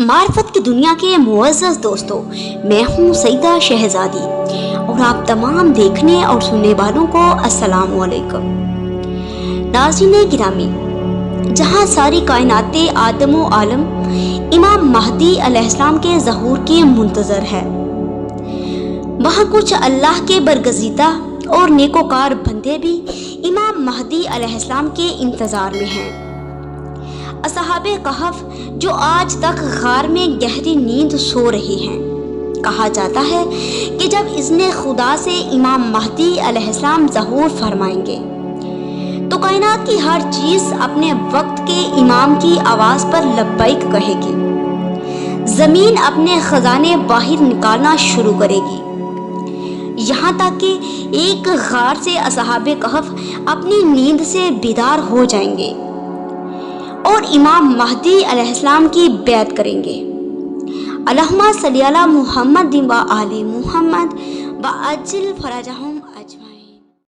معرفت کی دنیا کے معزز دوستوں، میں ہوں سیدہ شہزادی اور آپ تمام دیکھنے اور سننے والوں کو السلام علیکم۔ ناظرین گرامی، جہاں ساری کائنات آدم و عالم امام مہدی علیہ السلام کے ظہور کے منتظر ہے، وہاں کچھ اللہ کے برگزیدہ اور نیکوکار بندے بھی امام مہدی علیہ السلام کے انتظار میں ہیں۔ اصحاب کہف جو آج تک غار میں گہری نیند سو رہے ہیں، کہا جاتا ہے کہ جب اذن خدا سے امام مہدی علیہ السلام ظہور فرمائیں گے تو کائنات کی ہر چیز اپنے وقت کے امام کی آواز پر لبیک کہے گی، زمین اپنے خزانے باہر نکالنا شروع کرے گی، یہاں تک کہ ایک غار سے اصحاب کہف اپنی نیند سے بیدار ہو جائیں گے اور امام مہدی علیہ السلام کی بیعت کریں گے۔ اللہم صلی علی محمد و آل محمد وعجل فرجہم